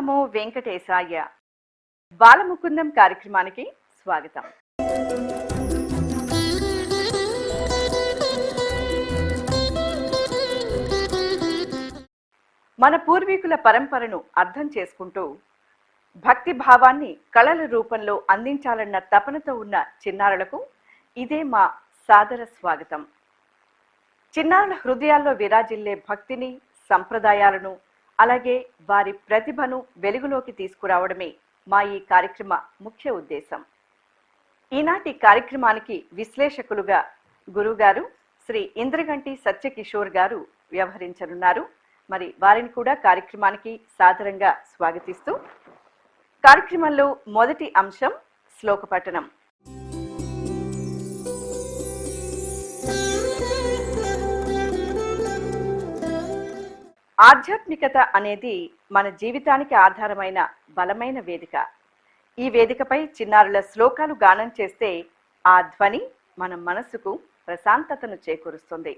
నమో వెంకటేశాయ. బాలముకుందం కార్యక్రమానికి స్వాగతం. మన పూర్వీకుల పరంపరను అర్థం చేసుకుంటూ భక్తి భావాన్ని కళల రూపంలో అందించాలన్న తపనతో ఉన్న చిన్నారులకు ఇదే మా సాదర స్వాగతం. చిన్నారుల హృదయాల్లో విరాజిల్లే భక్తిని, సంప్రదాయాలను, అలాగే వారి ప్రతిభను వెలుగులోకి తీసుకురావడమే మా ఈ కార్యక్రమ ముఖ్య ఉద్దేశం. ఈనాటి కార్యక్రమానికి విశ్లేషకులుగా గురువుగారు శ్రీ ఇంద్రగంటి సత్యకిషోర్ గారు వ్యవహరించనున్నారు. మరి వారిని కూడా కార్యక్రమానికి సాదరంగా స్వాగతిస్తూ కార్యక్రమంలో మొదటి అంశం శ్లోక పఠనం. ఆధ్యాత్మికత అనేది మన జీవితానికి ఆధారమైన బలమైన వేదిక. ఈ వేదికపై చిన్నారుల శ్లోకాలు గానం చేస్తే ఆ ధ్వని మన మనసుకు ప్రశాంతతను చేకూరుస్తుంది.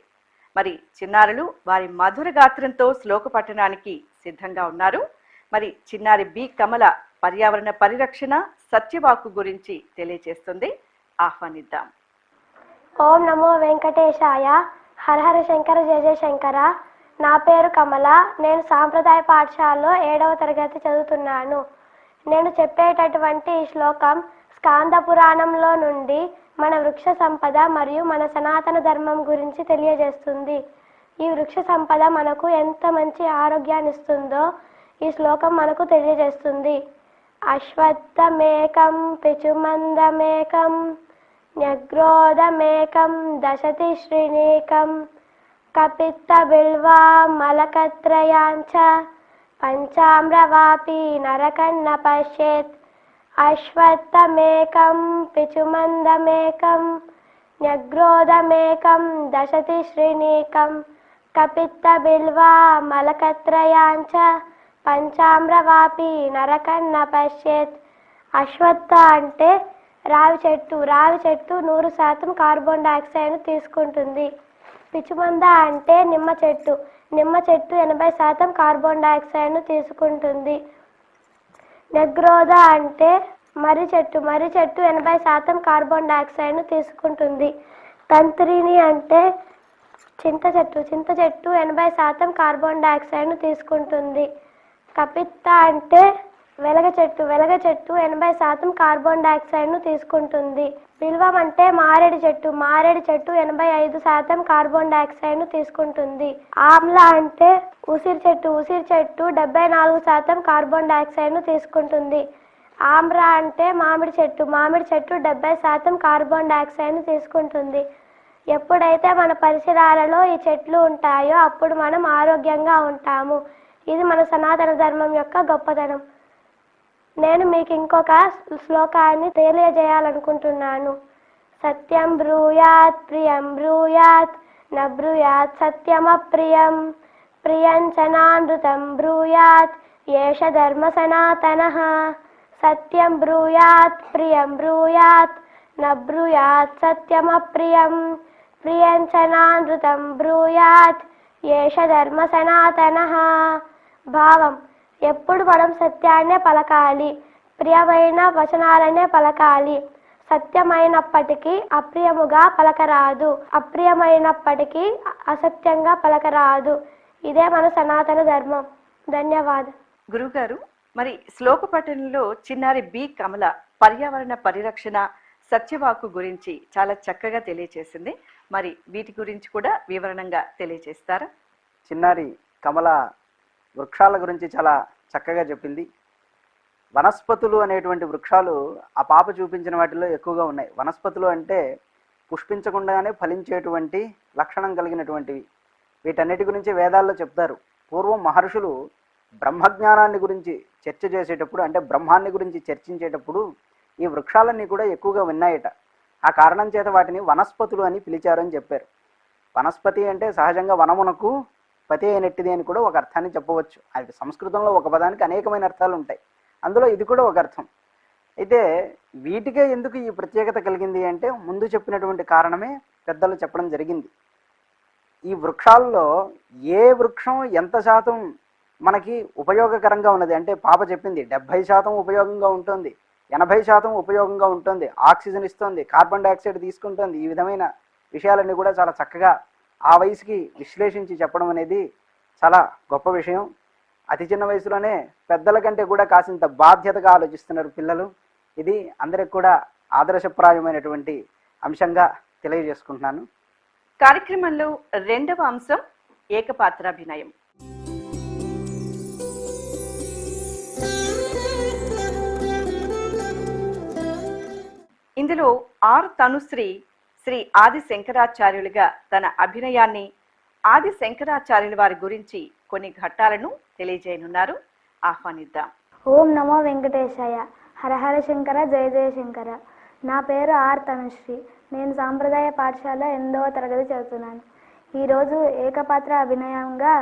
మరి చిన్నారులు వారి మధుర గాత్రంతో శ్లోక పఠనానికి సిద్ధంగా ఉన్నారు. మరి చిన్నారి బి కమల పర్యావరణ పరిరక్షణ సత్యవాక్కు గురించి తెలియజేస్తుంది. ఆహ్వానిద్దాం. ఓం నమో వెంకటేశాయ. హర హర శంకర జయ జయ శంకర. నా పేరు కమల. నేను సాంప్రదాయ పాఠశాలలో 7వ తరగతి చదువుతున్నాను. నేను చెప్పేటటువంటి ఈ శ్లోకం స్కాంద పురాణంలో నుండి మన వృక్ష సంపద మరియు మన సనాతన ధర్మం గురించి తెలియజేస్తుంది. ఈ వృక్ష సంపద మనకు ఎంత మంచి ఆరోగ్యాన్ని ఇస్తుందో ఈ శ్లోకం మనకు తెలియజేస్తుంది. అశ్వత్థమేకం పిచుమందమేకం న్యగ్రోధమేకం దశతి శ్రీనేకం కపిత్త బిల్వా మలకత్రయాంచ పంచామ్రవాపి నరకన్న పశ్యేత్. అశ్వత్థమేకం పిచుమందమేకం న్యగ్రోధమేకం దశతి శ్రీనీకం కపిత్త బిల్వా మలకత్రయాంచ పంచామ్రవాపి నరకన్న పశ్యేత్. అశ్వత్థ అంటే రావి చెట్టు. రావి చెట్టు 100% కార్బన్ డైఆక్సైడ్ను తీసుకుంటుంది. పిచుమంద అంటే నిమ్మ చెట్టు. నిమ్మ చెట్టు 80% కార్బన్ డైఆక్సైడ్ను తీసుకుంటుంది. న్యగ్రోధ అంటే మర్రి చెట్టు. మర్రి చెట్టు 80% కార్బన్ డైఆక్సైడ్ను తీసుకుంటుంది. తంత్రిని అంటే చింత చెట్టు. చింత చెట్టు 80% కార్బన్ డైఆక్సైడ్ను తీసుకుంటుంది. కపిత్త అంటే వెలగ చెట్టు. వెలగ చెట్టు 80% కార్బన్ డైఆక్సైడ్ను తీసుకుంటుంది. బిల్వం అంటే మారేడు చెట్టు. మారేడు చెట్టు 85% కార్బన్ డైఆక్సైడ్ను తీసుకుంటుంది. ఆమ్ల అంటే ఉసిరి చెట్టు. ఉసిరి చెట్టు 74% కార్బన్ డైఆక్సైడ్ను తీసుకుంటుంది. ఆమ్ర అంటే మామిడి చెట్టు. మామిడి చెట్టు 70% కార్బన్ డైఆక్సైడ్ను తీసుకుంటుంది. ఎప్పుడైతే మన పరిసరాలలో ఈ చెట్లు ఉంటాయో అప్పుడు మనం ఆరోగ్యంగా ఉంటాము. ఇది మన సనాతన ధర్మం యొక్క గొప్పతనం. నేను మీకు ఇంకొక శ్లోకాన్ని తెలియజేయాలనుకుంటున్నాను. సత్యం బ్రూయాత్ ప్రియం బ్రూయాత్ న బ్రూయాత్ సత్యమప్రియం ప్రియంచనానృతం బ్రూయాత్ ఏష ధర్మ సనాతనః. సత్యం బ్రూయాత్ ప్రియం బ్రూయాత్ న బ్రూయాత్ సత్యమప్రియం ప్రియంచనానృతం బ్రూయాత్ ఏష ధర్మ సనాతనః. భావం: ఎప్పుడు మనం సత్యాన్నే పలకాలి, ప్రియమైన వచనాలనే పలకాలి. సత్యమైనప్పటికీ అప్రియముగా పలకరాదు, అప్రియమైనప్పటికీ అసత్యంగా పలకరాదు. ఇదే మన సనాతన ధర్మం. ధన్యవాదాలు. గురుగారు, మరి శ్లోక పఠనంలో చిన్నారి బి కమల పర్యావరణ పరిరక్షణ సత్యవాక్కు గురించి చాలా చక్కగా తెలియచేసింది. మరి వీటి గురించి కూడా వివరణంగా తెలియచేస్తారా? చిన్నారి కమల వృక్షాల గురించి చాలా చక్కగా చెప్పింది. వనస్పతులు అనేటువంటి వృక్షాలు ఆ పాప చూపించిన వాటిలో ఎక్కువగా ఉన్నాయి. వనస్పతులు అంటే పుష్పించకుండానే ఫలించేటువంటి లక్షణం కలిగినటువంటివి. వీటన్నిటి గురించి వేదాల్లో చెప్తారు. పూర్వం మహర్షులు బ్రహ్మజ్ఞానాన్ని గురించి చర్చ చేసేటప్పుడు, అంటే బ్రహ్మాన్ని గురించి చర్చించేటప్పుడు ఈ వృక్షాలన్నీ కూడా ఎక్కువగా విన్నాయట. ఆ కారణం చేత వాటిని వనస్పతులు అని పిలిచారని చెప్పారు. వనస్పతి అంటే సహజంగా వనమునకు పతి అయినట్టిది అని కూడా ఒక అర్థాన్ని చెప్పవచ్చు. అది సంస్కృతంలో ఒక పదానికి అనేకమైన అర్థాలు ఉంటాయి. అందులో ఇది కూడా ఒక అర్థం. అయితే వీటికే ఎందుకు ఈ ప్రత్యేకత కలిగింది అంటే ముందు చెప్పినటువంటి కారణమే పెద్దలు చెప్పడం జరిగింది. ఈ వృక్షాల్లో ఏ వృక్షం ఎంత శాతం మనకి ఉపయోగకరంగా ఉన్నది. అంటే పాప చెప్పింది 70% ఉపయోగంగా ఉంటుంది, 80% ఉపయోగంగా ఉంటుంది, ఆక్సిజన్ ఇస్తుంది, కార్బన్ డైఆక్సైడ్ తీసుకుంటుంది. ఈ విధమైన విషయాలన్నీ కూడా చాలా చక్కగా ఆ వయసుకి విశ్లేషించి చెప్పడం అనేది చాలా గొప్ప విషయం. అతి చిన్న వయసులోనే పెద్దల కంటే కూడా కాసింత బాధ్యతగా ఆలోచిస్తున్నారు పిల్లలు. ఇది అందరికి కూడా ఆదర్శప్రాయమైనటువంటి అంశంగా తెలియజేసుకుంటున్నాను. కార్యక్రమంలో రెండవ అంశం ఏకపాత్రాభినయం. ఇందులో ఆర్ తనుశ్రీ శ్రీ ఆది శంకరాచార్యులుగా తన అభినయాన్ని, ఆది శంకరాచార్యుల వారి గురించి కొన్ని ఘట్టాలను తెలియజేయనున్నారు. ఆహ్వానిద్దాం. ఓం నమో వెంకటేశాయ. హరహర శంకర, జయ జయ శంకర. నా పేరు ఆర్ తనుశ్రీ. నేను సాంప్రదాయ పాఠశాల 8వ తరగతి చదువుతున్నాను. ఈరోజు ఏకపాత్ర అభినయంగా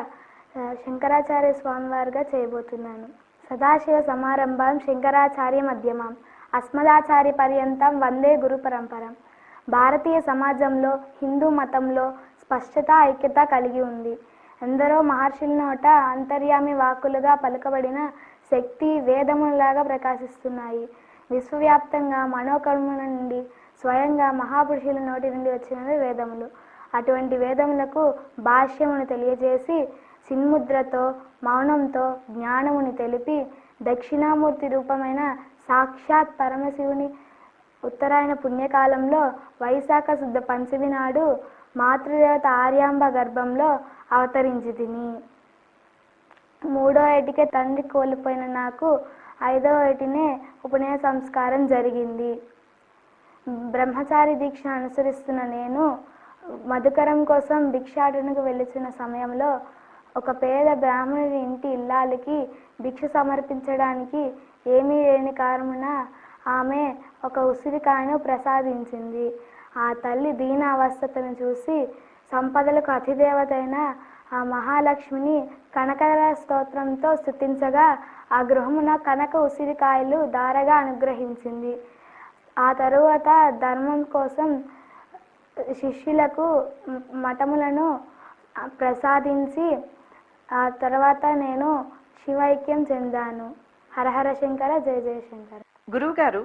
శంకరాచార్య స్వామివారిగా చేయబోతున్నాను. సదాశివ సమారంభం శంకరాచార్య మధ్యమం అస్మదాచార్య పర్యంతం వందే గురు పరంపరం. భారతీయ సమాజంలో హిందూ మతంలో స్పష్టత, ఐక్యత కలిగి ఉంది. ఎందరో మహర్షుల నోట అంతర్యామి వాక్కులుగా పలుకబడిన శక్తి వేదములాగా ప్రకాశిస్తున్నాయి. విశ్వవ్యాప్తంగా మనోకర్మల నుండి స్వయంగా మహాపురుషుల నోటి నుండి వచ్చినవి వేదములు. అటువంటి వేదములకు భాష్యమును తెలియజేసి సిన్ముద్రతో మౌనంతో జ్ఞానముని తెలిపి దక్షిణామూర్తి రూపమైన సాక్షాత్ పరమశివుని ఉత్తరాయణ పుణ్యకాలంలో వైశాఖ శుద్ధ పంచమి నాడు మాతృదేవత ఆర్యాంబ గర్భంలో అవతరించి తిని 3వ ఏటికే తండ్రి కోల్పోయిన నాకు 5వ ఏటినే ఉపనయన సంస్కారం జరిగింది. బ్రహ్మచారి దీక్ష అనుసరిస్తున్న నేను మధుకరం కోసం భిక్షాటనకు వెళ్లిన సమయంలో ఒక పేద బ్రాహ్మణుడి ఇంటి ఇల్లాలికి భిక్ష సమర్పించడానికి ఏమీ లేని కారణమున ఆమె ఒక ఉసిరికాయను ప్రసాదించింది. ఆ తల్లి దీన అవస్థతను చూసి సంపదలకు అధిదేవత అయిన ఆ మహాలక్ష్మిని కనకర స్తోత్రంతో స్తుతించగా ఆ గృహమున కనక ఉసిరికాయలు దారగా అనుగ్రహించింది. ఆ తరువాత ధర్మం కోసం శిష్యులకు మఠములను ప్రసాదించి ఆ తర్వాత నేను శివైక్యం చెందాను. హరహర శంకర, జయ జయశంకర. గురువుగారు,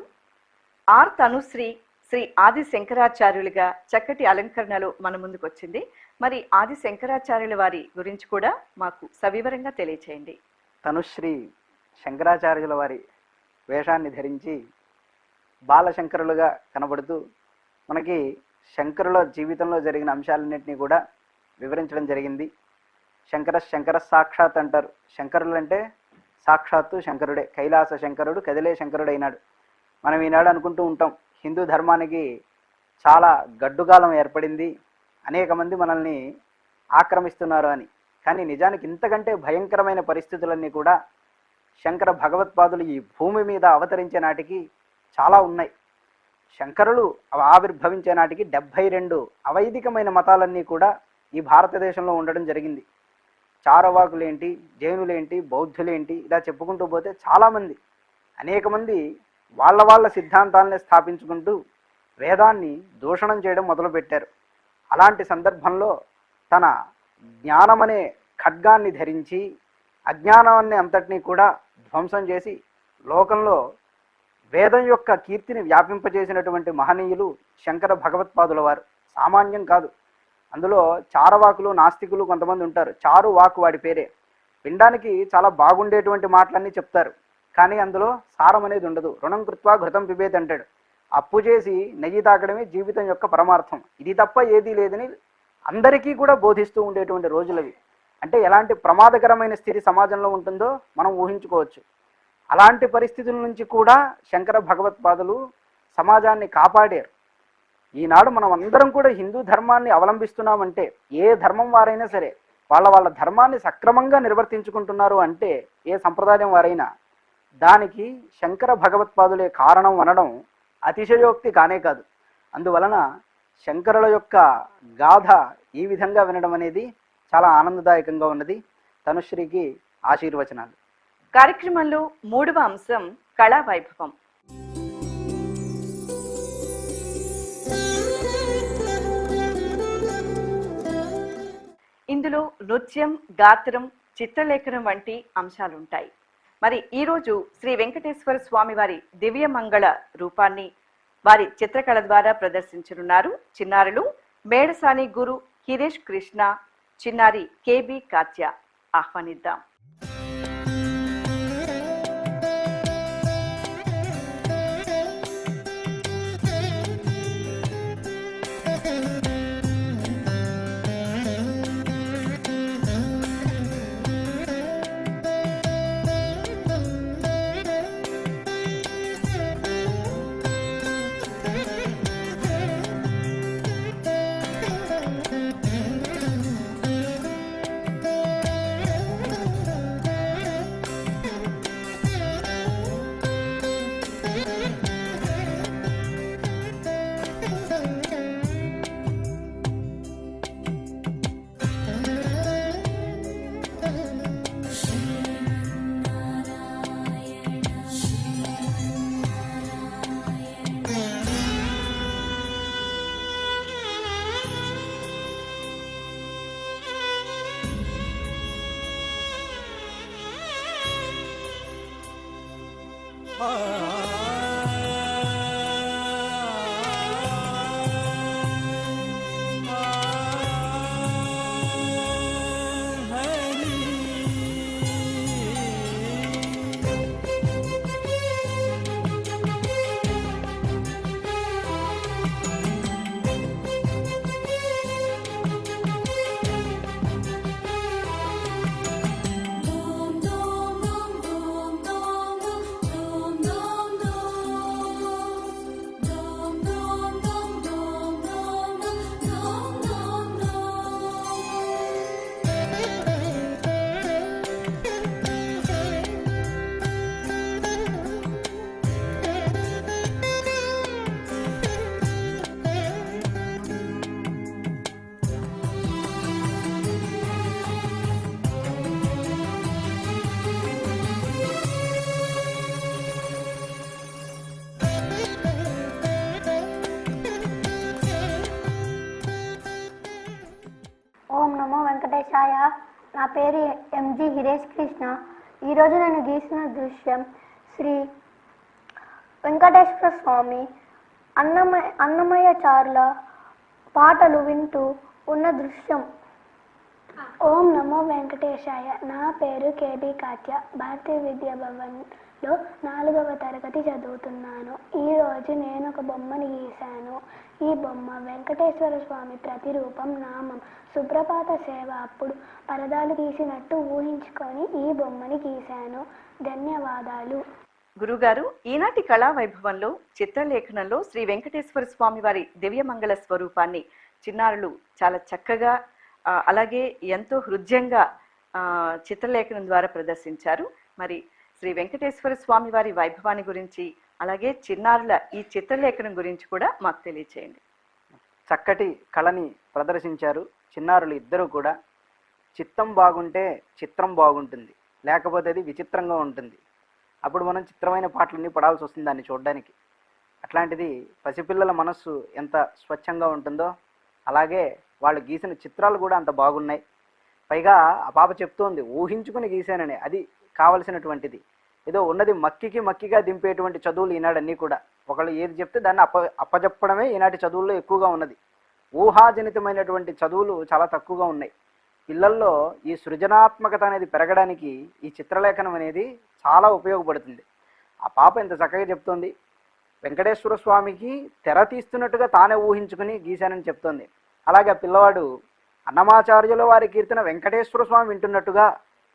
ఆర్ తనుశ్రీ శ్రీ ఆది శంకరాచార్యులుగా చక్కటి అలంకరణలో మన ముందుకు వచ్చింది. మరి ఆది శంకరాచార్యుల వారి గురించి కూడా మాకు సవివరంగా తెలియచేయండి. తనుశ్రీ శంకరాచార్యుల వారి వేషాన్ని ధరించి బాలశంకరులుగా కనబడుతూ మనకి శంకరుల జీవితంలో జరిగిన అంశాలన్నింటినీ కూడా వివరించడం జరిగింది. శంకర సాక్షాత్ అంటారు. శంకరులు అంటే సాక్షాత్తు శంకరుడే. కైలాస శంకరుడు కదిలే శంకరుడు అయినాడు. మనం ఈనాడు అనుకుంటూ ఉంటాం హిందూ ధర్మానికి చాలా గడ్డుకాలం ఏర్పడింది, అనేక మంది మనల్ని ఆక్రమిస్తున్నారు అని. కానీ నిజానికి ఇంతకంటే భయంకరమైన పరిస్థితులన్నీ కూడా శంకర భగవత్పాదులు ఈ భూమి మీద అవతరించే నాటికి చాలా ఉన్నాయి. శంకరులు ఆవిర్భవించే నాటికి 72 అవైదికమైన మతాలన్నీ కూడా ఈ భారతదేశంలో ఉండడం జరిగింది. చారవాకులేంటి, జైనులేంటి, బౌద్ధులేంటి, ఇలా చెప్పుకుంటూ పోతే చాలామంది అనేక మంది వాళ్ళ సిద్ధాంతాలనే స్థాపించుకుంటూ వేదాన్ని దూషణం చేయడం మొదలుపెట్టారు. అలాంటి సందర్భంలో తన జ్ఞానమనే ఖడ్గాన్ని ధరించి అజ్ఞానాన్ని అంతటినీ కూడా ధ్వంసం చేసి లోకంలో వేదం యొక్క కీర్తిని వ్యాపింపజేసినటువంటి మహనీయులు శంకర భగవత్పాదుల వారు. సామాన్యం కాదు. అందులో చారవాకులు, నాస్తికులు కొంతమంది ఉంటారు. చారు వాకు వాడి పేరే. వినడానికి చాలా బాగుండేటువంటి మాటలన్నీ చెప్తారు, కానీ అందులో సారం అనేది ఉండదు. రుణం కృత్వా ఘృతం పిబేత్ అంటాడు. అప్పు చేసి నెయ్యి తాగడమే జీవితం యొక్క పరమార్థం, ఇది తప్ప ఏదీ లేదని అందరికీ కూడా బోధిస్తూ ఉండేటువంటి రోజులవి. అంటే ఎలాంటి ప్రమాదకరమైన స్థితి సమాజంలో ఉంటుందో మనం ఊహించుకోవచ్చు. అలాంటి పరిస్థితుల నుంచి కూడా శంకర భగవత్పాదులు సమాజాన్ని కాపాడారు. ఈనాడు మనం అందరం కూడా హిందూ ధర్మాన్ని అవలంబిస్తున్నామంటే, ఏ ధర్మం వారైనా సరే వాళ్ళ ధర్మాన్ని సక్రమంగా నిర్వర్తించుకుంటున్నారు అంటే, ఏ సంప్రదాయం వారైనా, దానికి శంకర భగవత్పాదులే కారణం అనడం అతిశయోక్తి కానే కాదు. అందువలన శంకరుల యొక్క గాథ ఈ విధంగా వినడం అనేది చాలా ఆనందదాయకంగా ఉన్నది. తనుశ్రీకి ఆశీర్వచనాలు. కార్యక్రమంలో 3వ అంశం కళా వైభవం. ఇందులో నృత్యం, గాత్రం, చిత్రలేఖనం వంటి అంశాలుంటాయి. మరి ఈరోజు శ్రీ వెంకటేశ్వర స్వామి వారి దివ్య మంగళ రూపాన్ని వారి చిత్రకళ ద్వారా ప్రదర్శించనున్నారు చిన్నారులు మేడసాని గురు హిరేష్ కృష్ణ, చిన్నారి కేబి కాత్య. ఆహ్వానిద్దాం. ఓం నమో వెంకటేశాయ. నా పేరు ఎంజి హిరేష్ కృష్ణ. ఈరోజు నేను గీసిన దృశ్యం శ్రీ వెంకటేశ్వర స్వామి అన్నమయ్య చారుల పాటలు వింటూ ఉన్న దృశ్యం. ఓం నమో వెంకటేశాయ. నా పేరు కేబి కాత్య. భారతీయ విద్యా భవన్లో 4వ తరగతి చదువుతున్నాను. ఈరోజు నేను ఒక బొమ్మని గీశాను. ఈ బొమ్మ వెంకటేశ్వర స్వామి ప్రతిరూపం, నామం సుప్రభాత సేవ అప్పుడు పరదాలు తీసినట్టు ఊహించుకొని ఈ బొమ్మని గీశాను. ధన్యవాదాలు. గురుగారు, ఈనాటి కళా వైభవంలో చిత్రలేఖనంలో శ్రీ వెంకటేశ్వర స్వామి వారి దివ్యమంగళ స్వరూపాన్ని చిన్నారులు చాలా చక్కగా అలాగే ఎంతో హృదయంగా చిత్రలేఖనం ద్వారా ప్రదర్శించారు. మరి శ్రీ వెంకటేశ్వర స్వామి వారి వైభవాన్ని గురించి అలాగే చిన్నారుల ఈ చిత్రలేఖనం గురించి కూడా మాకు తెలియచేయండి. చక్కటి కళని ప్రదర్శించారు చిన్నారులు ఇద్దరు కూడా. చిత్తం బాగుంటే చిత్రం బాగుంటుంది, లేకపోతే అది విచిత్రంగా ఉంటుంది. అప్పుడు మనం చిత్రమైన పాటలన్నీ పడాల్సి వస్తుంది దాన్ని చూడడానికి. అట్లాంటిది పసిపిల్లల మనస్సు ఎంత స్వచ్ఛంగా ఉంటుందో అలాగే వాళ్ళు గీసిన చిత్రాలు కూడా అంత బాగున్నాయి. పైగా ఆ పాప చెప్తోంది ఊహించుకుని గీశానని. అది కావలసినటువంటిది. ఏదో ఉన్నది మక్కిగా దింపేటువంటి చదువులు ఈనాడన్నీ కూడా. ఒకళ్ళు ఏది చెప్తే దాన్ని అప్పజెప్పడమే ఈనాటి చదువుల్లో ఎక్కువగా ఉన్నది. ఊహాజనితమైనటువంటి చదువులు చాలా తక్కువగా ఉన్నాయి. పిల్లల్లో ఈ సృజనాత్మకత అనేది పెరగడానికి ఈ చిత్రలేఖనం అనేది చాలా ఉపయోగపడుతుంది. ఆ పాప ఇంత చక్కగా చెప్తోంది. వెంకటేశ్వర స్వామికి తెర తీస్తున్నట్టుగా తానే ఊహించుకుని గీశానని చెప్తోంది. అలాగే ఆ పిల్లవాడు అన్నమాచార్యుల వారి కీర్తన వెంకటేశ్వర స్వామి వింటున్నట్టుగా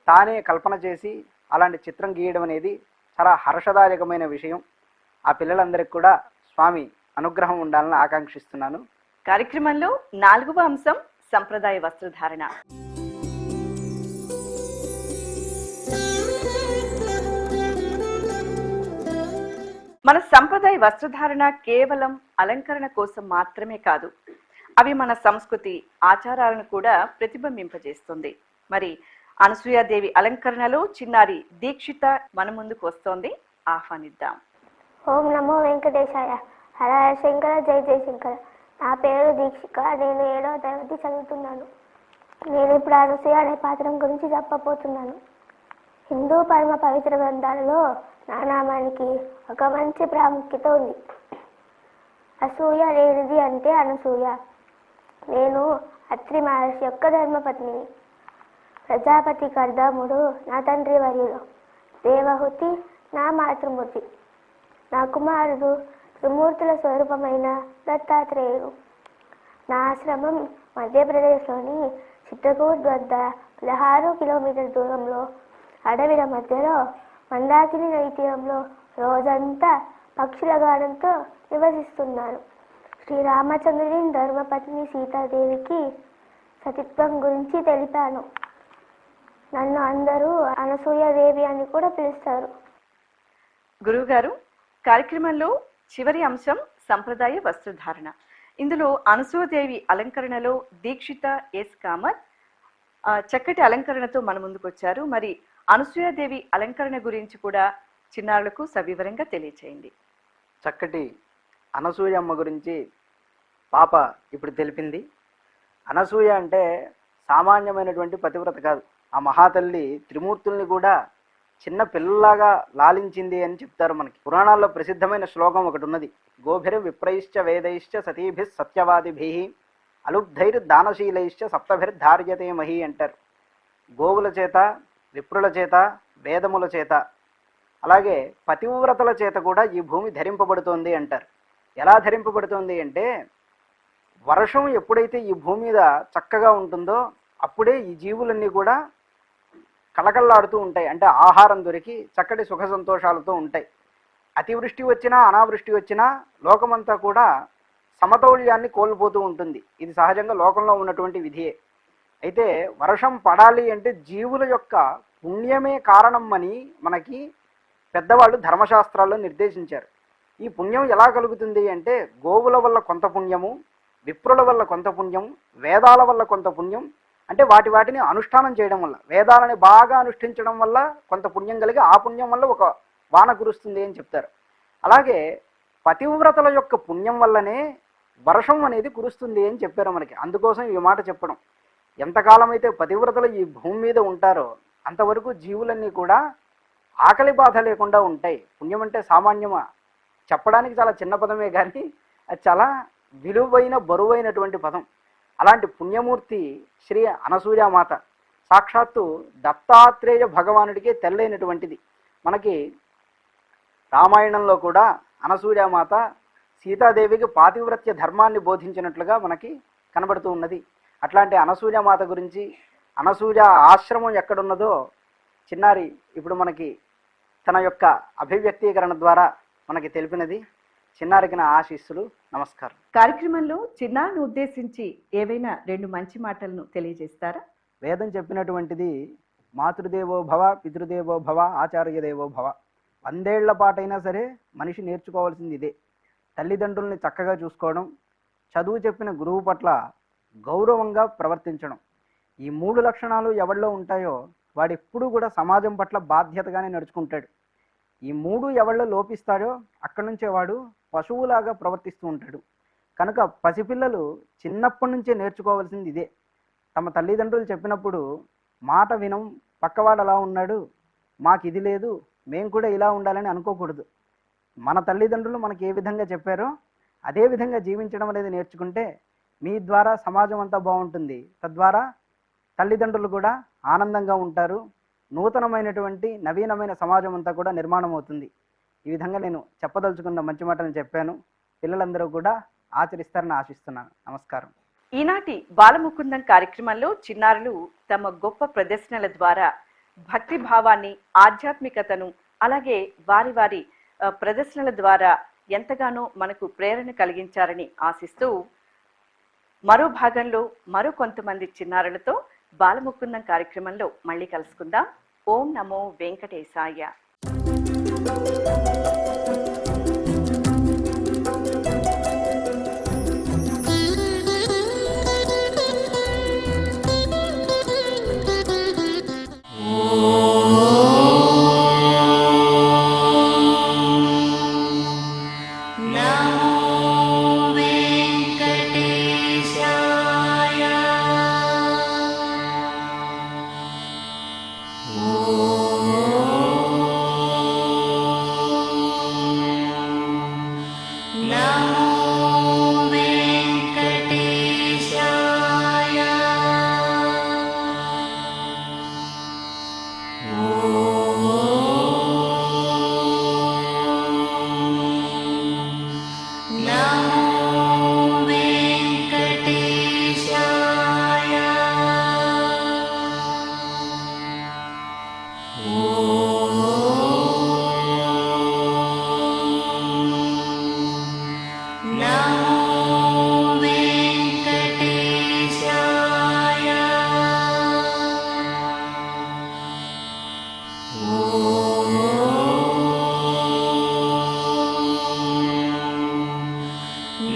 తానే కల్పన చేసి అలాంటి చిత్రం గీయడం అనేది చాలా హర్షదాయకమైన విషయం. ఆ పిల్లలందరికీ కూడా స్వామి అనుగ్రహం ఉండాలని ఆకాంక్షిస్తున్నాను. కార్యక్రమంలో 4వ అంశం సంప్రదాయ వస్త్రధారణ. మన సంప్రదాయ వస్త్రధారణ కేవలం అలంకరణ కోసం మాత్రమే కాదు, అవి మన సంస్కృతి ఆచారాలను కూడా ప్రతిబింబింపజేస్తుంది. మరి అనసూయాదేవి అలంకరణలో చిన్నారి దీక్షిత మన ముందుకు వస్తోంది. ఆహ్వానిద్దాం. ఓం నమో వెంకటేశాయ. హర శంకర, జై జై శంకర. నా పేరు దీక్షిక. నేను 7వ తరగతి చదువుతున్నాను. నేను ఇప్పుడు అనసూయ అనే పాత్రం గురించి చెప్పబోతున్నాను. హిందూ పరమ పవిత్ర గ్రంథాలలో నా నామానికి ఒక మంచి ప్రాముఖ్యత ఉంది. అసూయ లేనిది అంటే అనసూయ. నేను అత్రి మహర్షి యొక్క ధర్మపత్నిని. ప్రజాపతి కర్దముడు నా తండ్రి వర్యులు, దేవహుతి నా మాతృమూర్తి, నా కుమారుడు త్రిమూర్తుల స్వరూపమైన దత్తాత్రేయుడు. నా ఆశ్రమం మధ్యప్రదేశ్లోని చిత్రకూట్ వద్ద 16 కిలోమీటర్ల దూరంలో అడవిల మధ్యలో మందాకిని నైత్యంలో రోజంతా పక్షుల గానంతో నివసిస్తున్నాను. శ్రీరామచంద్రుని ధర్మపత్ని సీతాదేవికి సతిత్వం గురించి తెలిపాను. నన్ను అందరూ అనసూయాదేవి అని కూడా పిలుస్తారు. గురువుగారు, కార్యక్రమంలో చివరి అంశం సంప్రదాయ వస్త్రధారణ. ఇందులో అనసూయదేవి అలంకరణలో దీక్షిత ఎస్ కామత్ చక్కటి అలంకరణతో మన ముందుకు వచ్చారు. మరి అనసూయాదేవి అలంకరణ గురించి కూడా చిన్నారులకు సవివరంగా తెలియచేయండి. చక్కటి అనసూయమ్మ గురించి పాప ఇప్పుడు తెలిపింది. అనసూయ అంటే సామాన్యమైనటువంటి పతివ్రత కాదు. ఆ మహాతల్లి త్రిమూర్తుల్ని కూడా చిన్న పిల్లలాగా లాలించింది అని చెప్తారు. మనకి పురాణాల్లో ప్రసిద్ధమైన శ్లోకం ఒకటి ఉన్నది. గోభిర్ విప్రైశ్చ వేదైశ్చ సతీభి సత్యవాదిభి అలుబ్ధైర్ దానశీలైశ్చ సప్తభిర్ ధార్యతే మహి అంటారు. గోవుల చేత, విప్రుల చేత, వేదముల చేత, అలాగే పతివ్రతల చేత కూడా ఈ భూమి ధరింపబడుతోంది అంటారు. ఎలా ధరింపబడుతోంది అంటే, వర్షం ఎప్పుడైతే ఈ భూమి మీద చక్కగా ఉంటుందో అప్పుడే ఈ జీవులన్నీ కూడా కళకళలాడుతూ ఉంటాయి. అంటే ఆహారం దొరికి చక్కటి సుఖ సంతోషాలతో ఉంటాయి. అతివృష్టి వచ్చినా అనావృష్టి వచ్చినా లోకమంతా కూడా సమతౌల్యాన్ని కోల్పోతూ ఉంటుంది. ఇది సహజంగా లోకంలో ఉన్నటువంటి విధియే. అయితే వర్షం పడాలి అంటే జీవుల యొక్క పుణ్యమే కారణం అని మనకి పెద్దవాళ్ళు ధర్మశాస్త్రాల్లో నిర్దేశించారు. ఈ పుణ్యం ఎలా కలుగుతుంది అంటే, గోవుల వల్ల కొంత పుణ్యము, విప్రుల వల్ల కొంత పుణ్యం, వేదాల వల్ల కొంత పుణ్యం, అంటే వాటిని అనుష్ఠానం చేయడం వల్ల, వేదాలని బాగా అనుష్ఠించడం వల్ల కొంత పుణ్యం కలిగి ఆ పుణ్యం వల్ల ఒక వాన కురుస్తుంది అని చెప్తారు. అలాగే పతివ్రతల యొక్క పుణ్యం వల్లనే వర్షం అనేది కురుస్తుంది అని చెప్పారు మనకి. అందుకోసం ఈ మాట చెప్పడం. ఎంతకాలం అయితే పతివ్రతలు ఈ భూమి మీద ఉంటారో అంతవరకు జీవులన్నీ కూడా ఆకలి బాధ లేకుండా ఉంటాయి. పుణ్యం అంటే సామాన్యమా? చెప్పడానికి చాలా చిన్న పదమే కానీ అది చాలా విలువైన బరువైనటువంటి పదం. అలాంటి పుణ్యమూర్తి శ్రీ అనసూయామాత సాక్షాత్తు దత్తాత్రేయ భగవానుడికే తెల్లైనటువంటిది. మనకి రామాయణంలో కూడా అనసూయామాత సీతాదేవికి పాతివ్రత్య ధర్మాన్ని బోధించినట్లుగా మనకి కనబడుతూ ఉన్నది. అట్లాంటి అనసూయామాత గురించి, అనసూయ ఆశ్రమం ఎక్కడున్నదో చిన్నారి ఇప్పుడు మనకి తన యొక్క అభివ్యక్తీకరణ ద్వారా మనకి తెలిపినది. చిన్నారికి నా ఆశీస్సులు, నమస్కారం. కార్యక్రమంలో చిన్నారిని ఉద్దేశించి ఏవైనా 2 మంచి మాటలను తెలియజేస్తారా? వేదం చెప్పినటువంటిది మాతృదేవో భవ, పితృదేవో భవ, ఆచార్యదేవో భవ. 100 ఏళ్ల పాటైనా సరే మనిషి నేర్చుకోవాల్సింది ఇదే. తల్లిదండ్రుల్ని చక్కగా చూసుకోవడం, చదువు చెప్పిన గురువు పట్ల గౌరవంగా ప్రవర్తించడం. ఈ 3 లక్షణాలు ఎవరిలో ఉంటాయో వాడు ఎప్పుడూ కూడా సమాజం పట్ల బాధ్యతగానే నడుచుకుంటాడు. ఈ 3 ఎవరిలో లోపిస్తాడో అక్కడి నుంచే వాడు పశువులాగా ప్రవర్తిస్తూ ఉంటాడు. కనుక పసిపిల్లలు చిన్నప్పటి నుంచే నేర్చుకోవాల్సింది ఇదే. తమ తల్లిదండ్రులు చెప్పినప్పుడు మాట వినం, పక్కవాడు అలా ఉన్నాడు, మాకు ఇది లేదు, మేము కూడా ఇలా ఉండాలని అనుకోకూడదు. మన తల్లిదండ్రులు మనకి ఏ విధంగా చెప్పారో అదే విధంగా జీవించడం అనేది నేర్చుకుంటే మీ ద్వారా సమాజం అంతా బాగుంటుంది. తద్వారా తల్లిదండ్రులు కూడా ఆనందంగా ఉంటారు. నూతనమైనటువంటి నవీనమైన సమాజం అంతా కూడా నిర్మాణం అవుతుంది. ఈ విధంగా నేను చెప్పదలుచుకున్న మంచి మాటలను చెప్పాను. పిల్లలందరూ కూడా ఆచరిస్తారని ఆశిస్తున్నాను. నమస్కారం. ఈనాటి బాలముకుందం కార్యక్రమంలో చిన్నారులు తమ గొప్ప ప్రదర్శనల ద్వారా భక్తి భావాన్ని, ఆధ్యాత్మికతను, అలాగే వారి వారి ప్రదర్శనల ద్వారా ఎంతగానో మనకు ప్రేరణ కలిగించారని ఆశిస్తూ మరో భాగంలో మరో కొంతమంది చిన్నారులతో బాలముకుందం కార్యక్రమంలో మళ్ళీ కలుసుకుందాం. ఓం నమో వెంకటేశాయ.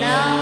నా